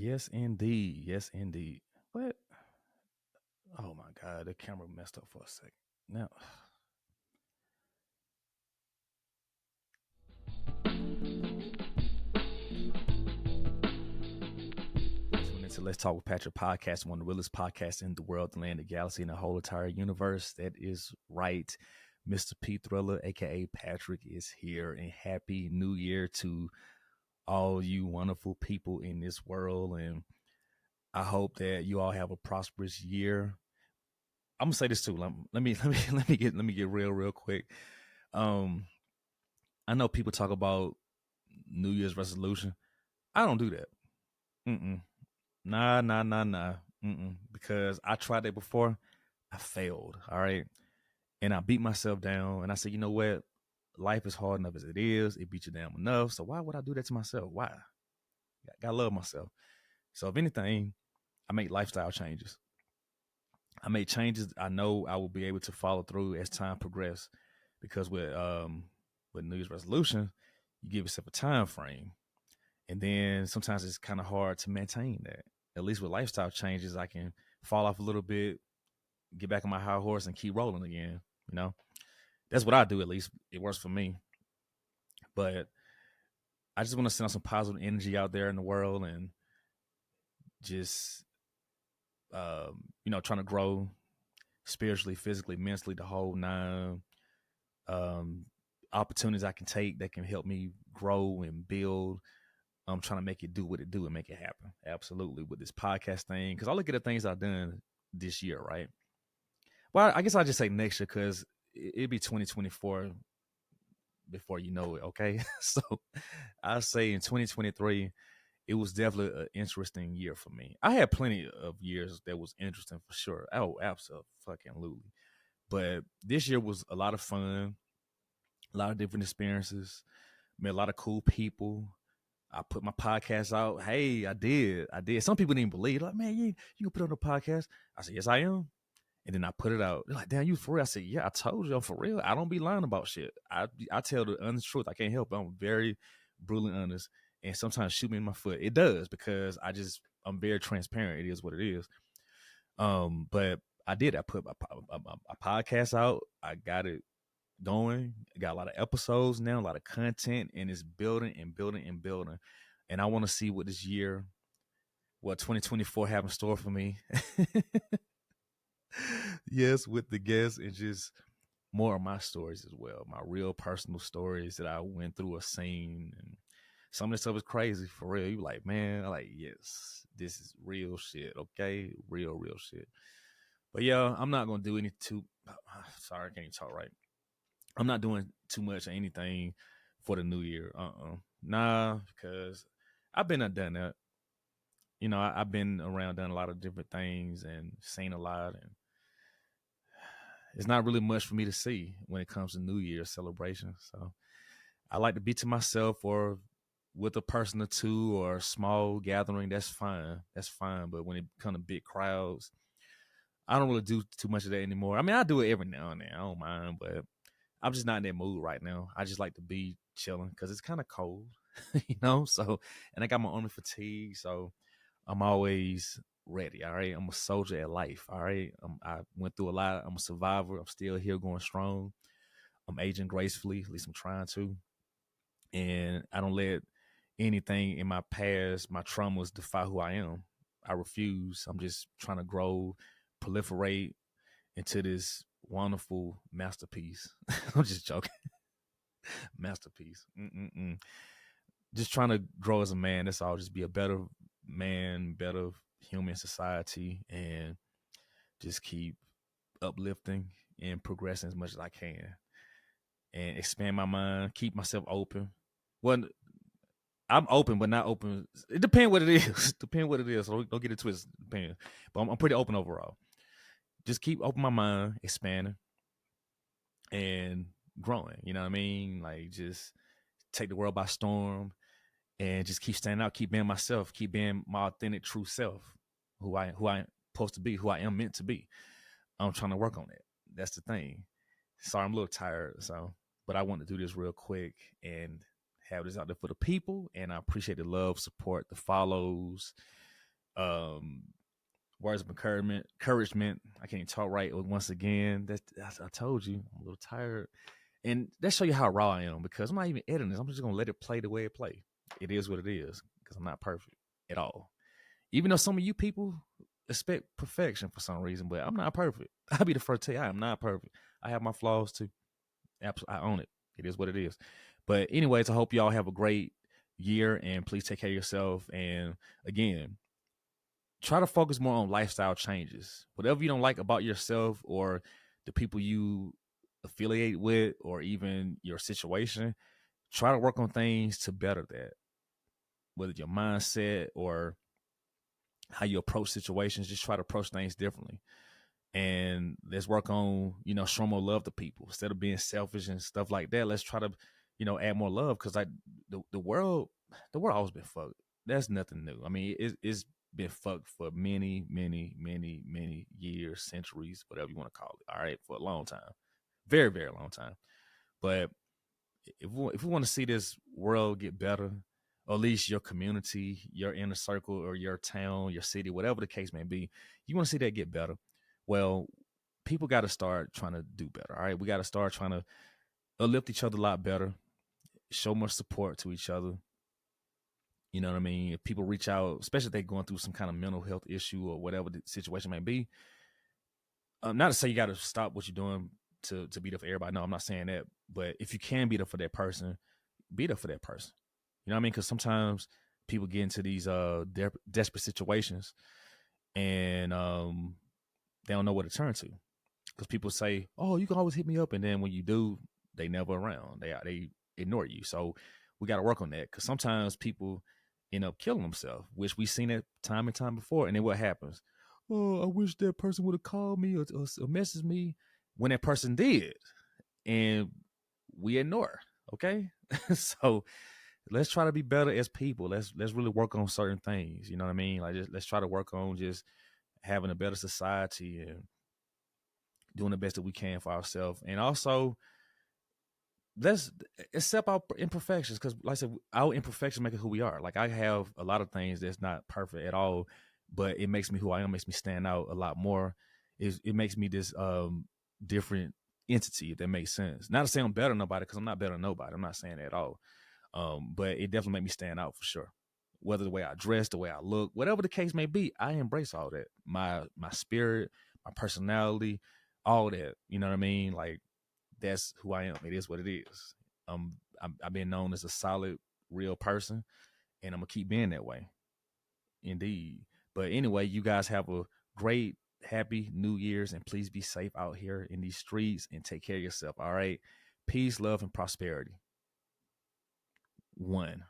Yes, indeed. Yes, indeed. What? Oh my God, the camera messed up for a second. Now, tuning into Let's Talk with Patrick podcast, one of the realest podcasts in the world, the land, the galaxy, and the whole entire universe. That is right. Mr. P Thriller, aka Patrick, is here, and happy new year to all you wonderful people in this world. And I hope that you all have a prosperous year. I'm gonna say this too. Let me get real quick. Um, I know people talk about New Year's resolution. I don't do that. Mm-mm. Nah. Mm-mm. Because I tried that before. I failed. All right. And I beat myself down. And I said, you know what? Life is hard enough as it is. It beat you down enough. So why would I do that to myself? Why? Gotta love myself. So if anything, I make lifestyle changes. I made changes I know I will be able to follow through as time progresses. Because with New Year's resolution, you give yourself a time frame. And then sometimes it's kind of hard to maintain that. At least with lifestyle changes, I can fall off a little bit, get back on my high horse, and keep rolling again. You know, that's what I do. At least it works for me. But I just want to send out some positive energy out there in the world, and just trying to grow spiritually, physically, mentally, the whole nine. Um, Opportunities I can take that can help me grow and build. I'm trying to make it do what it do and make it happen. Absolutely, with this podcast thing, because I look at the things I've done this year, right? Well, I guess I'll just say next year because it'd be 2024 before you know it. Okay, so I say in 2023, it was definitely an interesting year for me. I had plenty of years that was interesting for sure. Oh, absolutely. But this year was a lot of fun, a lot of different experiences, met a lot of cool people. I put my podcast out. Hey, I did. I did. Some people didn't believe. Like, man, you can put on a podcast. I said, yes, I am. And then I put it out. They're like, damn, you for real? I said, yeah, I told you I'm for real. I don't be lying about shit. I tell the honest truth. I can't help it. I'm very brutally honest. And sometimes shoot me in my foot. It does because I'm very transparent. It is what it is. But I did. I put my podcast out. I got it going. I got a lot of episodes now, a lot of content, and it's building and building and building. And I want to see what 2024 have in store for me. Yes, with the guests and just more of my stories as well, my real personal stories that I went through or seen. And some of this stuff is crazy for real. You like, man, I'm like, yes, this is real shit. Okay, real shit. But yeah, I'm not gonna do any too. Sorry, I can't even talk right. I'm not doing too much of anything for the new year. Nah, because I've been done that. I've been around, done a lot of different things, and seen a lot, and it's not really much for me to see when it comes to New Year celebration. So I like to be to myself or with a person or two or a small gathering. That's fine. That's fine. But when it comes to big crowds, I don't really do too much of that anymore. I mean, I do it every now and then. I don't mind, but I'm just not in that mood right now. I just like to be chilling because it's kind of cold, So, and I got my army fatigue, so I'm always ready. All right, I'm a soldier at life. All right, I went through a lot. I'm a survivor. I'm still here, going strong. I'm aging gracefully. At least I'm trying to, and I don't let anything in my past, my traumas, defy who I am. I refuse. I'm just trying to grow, proliferate into this wonderful masterpiece. I'm just joking. Masterpiece. Mm-mm-mm. Just trying to grow as a man. That's all. Just be a better man, better human society, and just keep uplifting and progressing as much as I can, and expand my mind. Keep myself open. Well, I'm open, but not open. It depends what it is. Depend what it is. So don't get it twisted. Depend. But I'm pretty open overall. Just keep open my mind, expanding and growing. You know what I mean? Like just take the world by storm and just keep standing out, keep being myself, keep being my authentic, true self, who I supposed to be, who I am meant to be. I'm trying to work on it. That's the thing. Sorry, I'm a little tired, so but I want to do this real quick and have this out there for the people. And I appreciate the love, support, the follows. Um, words of encouragement. I can't talk right once again. I told you I'm a little tired, and that show you how raw I am because I'm not even editing this. I'm just gonna let it play the way it play. It is what it is because I'm not perfect at all. Even though some of you people expect perfection for some reason, but I'm not perfect. I'll be the first to tell you I am not perfect. I have my flaws too. I own it. It is what it is. But anyways, I hope y'all have a great year and please take care of yourself. And again, try to focus more on lifestyle changes. Whatever you don't like about yourself or the people you affiliate with or even your situation, try to work on things to better that. Whether your mindset or how you approach situations, just try to approach things differently. And let's work on, showing more love to people instead of being selfish and stuff like that. Let's try to, add more love because the world always been fucked. That's nothing new. I mean, it's been fucked for many, many, many, many years, centuries, whatever you want to call it. All right, for a long time, very, very long time. But if we want to see this world get better, or at least your community, your inner circle, or your town, your city, whatever the case may be, you want to see that get better. Well, people got to start trying to do better. All right, we got to start trying to uplift each other a lot better, show more support to each other. You know what I mean? If people reach out, especially if they're going through some kind of mental health issue or whatever the situation may be, not to say you got to stop what you're doing to be there for everybody. No, I'm not saying that. But if you can be there for that person, be there for that person. You know what I mean? Because sometimes people get into these desperate situations and they don't know what to turn to. Because people say, "Oh, you can always hit me up," and then when you do, they never around. They ignore you. So we got to work on that. Because sometimes people end up killing themselves, which we've seen it time and time before. And then what happens? Oh, I wish that person would have called me or messaged me when that person did, and we ignore. Okay, so let's try to be better as people. Let's really work on certain things. You know what I mean? Like let's try to work on just having a better society and doing the best that we can for ourselves. And also let's accept our imperfections because like I said, our imperfections make it who we are. Like I have a lot of things that's not perfect at all, but it makes me who I am, makes me stand out a lot more. It makes me this different entity, if that makes sense. Not to say I'm better than nobody, because I'm not better than nobody. I'm not saying that at all. But it definitely made me stand out for sure. Whether the way I dress, the way I look, whatever the case may be, I embrace all that. My spirit, my personality, all that. You know what I mean? Like that's who I am. It is what it is. I've been known as a solid, real person, and I'm gonna keep being that way. Indeed. But anyway, you guys have a great, happy New Year's, and please be safe out here in these streets and take care of yourself. All right. Peace, love, and prosperity. One.